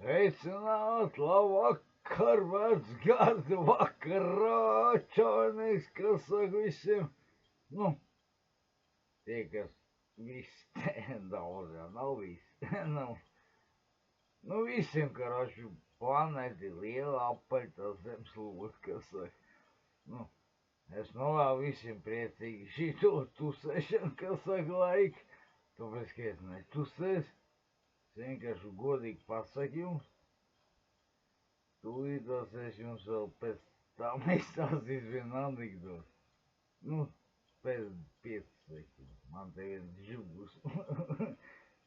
Sveicināt, labvakar, vecgārdu vakarā, čaunieks, kas saka visiem, nu, tie, kas visi, daudz jau nav visi, nu, visiem, karoči, planēti liela apaļ, tā zemslūd, kas saka, nu, es novēlu visiem priecīgi šito tusēšanu, kas saka laika, tāpēc, ka es netusēs. Es vienkārši godīgi pasaku jums, tūlītos es jums vēl pēc tam izstāstīšu vienu anekdoti. Nu, pēc 5 sekundes. Man te viens žugus.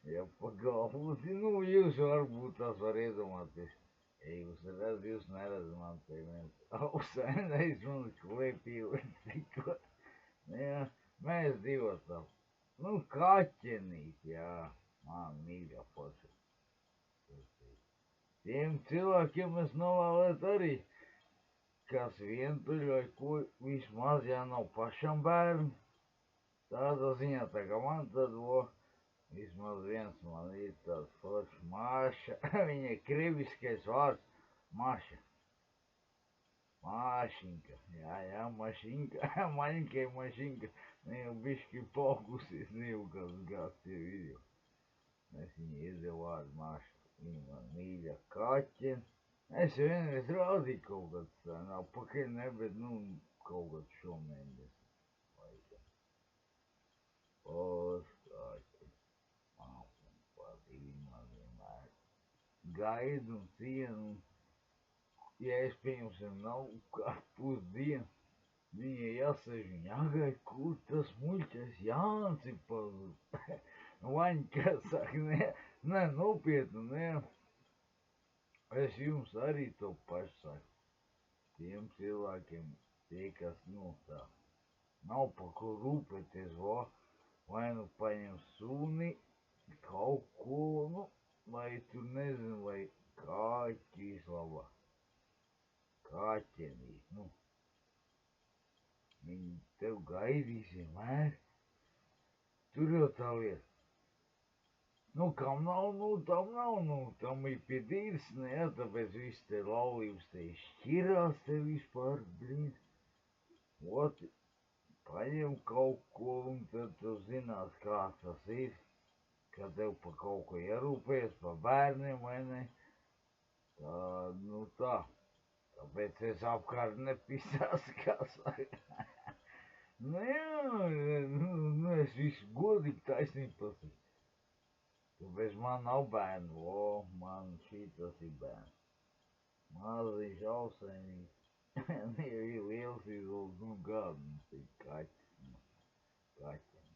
Ja pa galvu, nu, jūs varbūt tās var iedomāties. Ja jūs redzat, jūs neredzat, man te viens ausainais un klepīlis tikko. Jā, mēs divotām. Nu, kaķenīt, jā. Man mīļā forša. Tiem cilvēkiem es novēlētu arī, kas vientuļ vai ko vismaz, ja nav pašam bērnu. Tādā ziņā, tā kā man tad, vismaz viens man ir tāds foršs Maša. Viņa krieviskais vārds Maša. Mašinka. Jā, mašinka. Maņkai mašinka. Ne jau bišķi pokusies, ne jau kāds gads tie video. Es viņu iedevu vārdu Maša, viņa man mīļa kaķen. Es jau vienreiz rādīju kaut kāds tā, nav pakaļ ne, bet, nu, kaut kāds šomēnes. Kaķen. Man patīk, man vienmēr gaidu un cienu. Ja es, pieņemsim, nav kā pusdienu, viņai jāsēž, viņa jāgaida, kur tas muļķais Jānis ir pazudis. Vaņka saka, ne, nopietni, ne. Es jums arī to pašu saku. Tiem cilvēkiem, tie, kas, nu, tā, nav pa ko rūpēties, vai nu paņem suni, kaut ko, nu, vai tu nezinu, vai kāķi vislabāk. Kāķenīt, nu. Viņi tev gaidīs vienmēr. Tur jau tā lieta. Nu, kam nav, nu, tam nav, nu, tam ir pie dīrs, ne, jā, tāpēc viss te laulības te šķirās te vispār, blīn. Ot, paņem kaut ko, un tad tu zinās, kā tas ir, ka tev par kaut ko ierūpējas, par bērniem, vai ne? Tā, nu tā, tāpēc es apkārt nepisās, kā saka. Nu, jā, nu, es visu godīgi taisnīgi pasaku. Tāpēc man nav bērnu, man šitas ir bērns. Maziņš ausainīgs, jau ir liels izolds, nu gadu, mums ir kaķis, kaķis.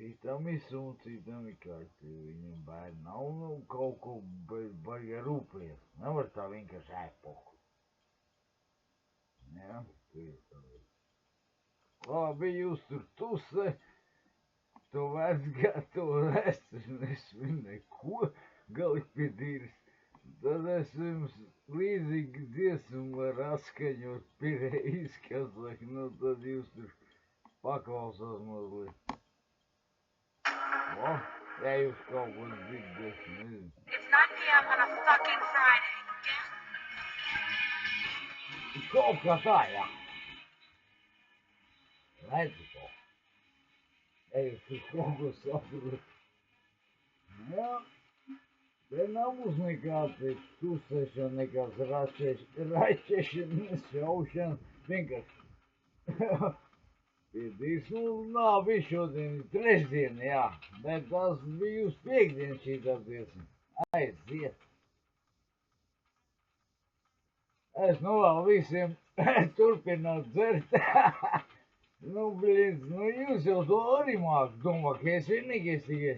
Citam ir suns, citam ir kaķis, viņam bērni nav, nu, kaut ko baigi rūpējas. Nevar tā vienkārši ēpoku. Jā, tu ir tā lieta. Labi, jūs tur tusē. To vecgāto vēsturi nesvin neko, galīgi pie dīras. Tad es jums līdzīgi dziesmu var atskaņot pirējas, kas saka, nu tad jūs tur paklausās mazliet. Ja jūs kaut ko dzirdat, nezinu. It's 9 p.m. on a fucking Friday. Kaut kā tā, jā. Redzi to. Ej, tu kaut ko saproti. Jā, te nav uz nekāds tusēšana, nekāds raķešana, nešaušana, vienkārši. Piedīs, nu, nav bija šodien trešdiena, jā, bet tas bija uz piekdien šī tā dziesma. Aiziet. Es novēlu visiem turpināt dzert. Nu, blīdz, nu jūs jau to arī māk domā, ka es vienīgais tikai.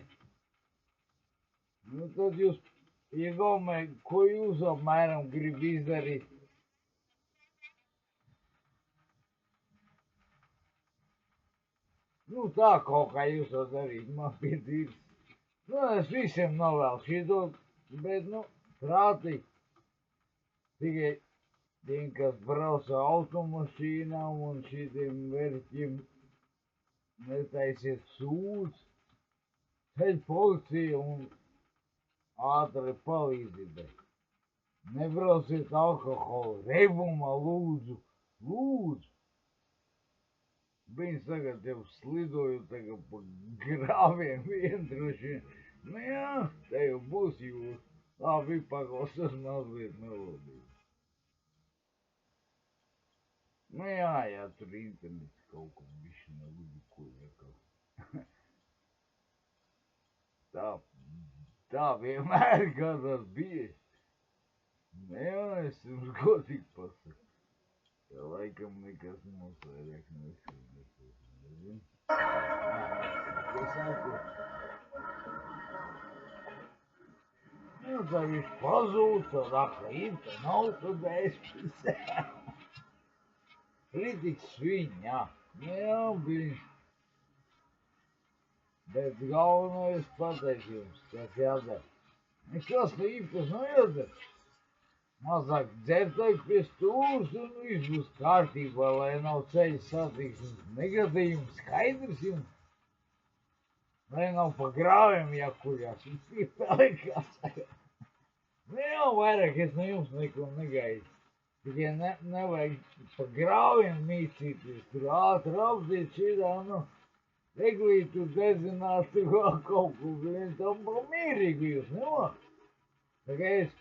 Nu, tad jūs iegaumē, ko jūs apmēram grib izdarīt. Nu, tā kaut kā jūs to darīt, man piedīrs. Nu, es visiem novēlu šito, bet, nu, prātīgi. Tikai tiem, kas brauc ar automašīnām un šitiem verķiem, netaisiet sūdz, ceļ policija un ātri palīdzi. Nebrauciet alkoholu reibumā, lūdzu, lūdzu. Viņi tagad jau slidoju tagad pa grāviem vien droši vien. Nu jā, te jau būs jūs. Labi, paklausās mazliet melodiju. Nu jā, tur internets kaut ko bišķi neludukoja kaut. Tā vienmēr kādās bijis. Nu jā, es jums godīgi pasaku. Ja laikam nekas mums vairāk nezinu. Ko saku? Nu, tā viņš pazūd, tad aklīta nav, tad es pisē. Kritikas viņa, jā, viņš. Bet galvenais pateikt jums, kas jādara. Nekas ne īpaši nejādara. Mazāk dzertāk pie stūras un viss būs kārtībā, lai nav ceļa satiksmes negadījums, skaidrs jums? Lai nav pa grāviem jākuļās, jums ir pelēkās. Nu jau vairāk es no jums neko negaidu. Tikai nevajag pa grāviem mīcīties, tur ātri apziet šitā, nu, eglīt tur dezināt, tur vēl kaut ko, vien tam pa mierīgi jūs, nemā? Tā kā es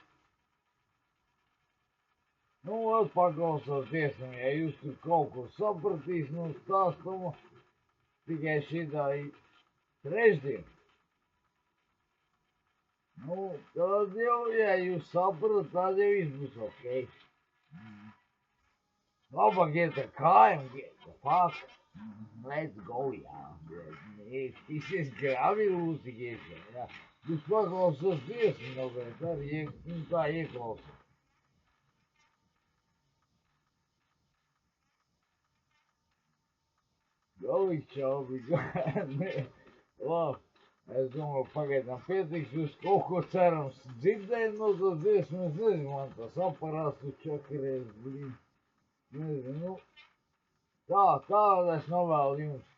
nu, ot paklausāties, nu, ja jūs tur kaut ko sapratīs, nu, stāstumu tikai šitā trešdien. Nu, tad jau, ja jūs saprat, tad jau viss būs ok. Labāk iet ar kājām, get the fuck. Let's go, jā. Izsies gravi lūdzīgies, jā. Jūs paklausāties, nu, bet arī tā ieklausās. Galīgi čaubi, labi, es domāju, pagaidām pietiks, jūs kaut ko cerams dzirdējat no tos dziesmu, es nezinu, man tas aparāts tu čakarēs, blīn, nezinu, nu, tā es novēlu jums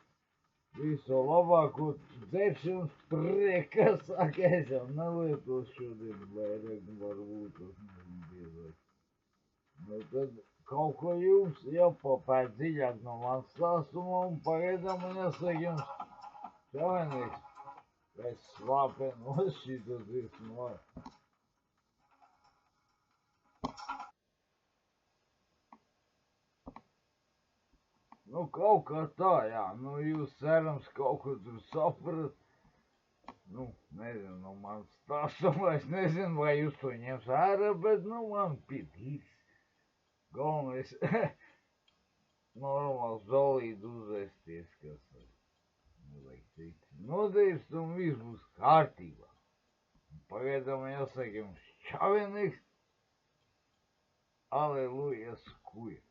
visu labāko dzeršanas prieka, saka, es jau nelietos šodien, vairāk varbūt, tas nezinu, diezāk. Nu, tad kaut ko jums jāpapēt dziļāk no manas stāstuma un pagaidām man jāsaka jums čavenīgs, es slāpenos šito dziesmu vārdu. Nu, kaut kā tā, jā, nu, jūs cerams kaut ko tur saprat. Nu, nezinu, no manas stāstuma, es nezinu, vai jūs to ņems ārā, bet, nu, man pietiks. Galvenais normāls zolīd uzvesties, kas nevajag teikt. Nodirst un viss būs kārtībā. Pagaidām jāsaka jums čavenīgs, aleluja, skuja.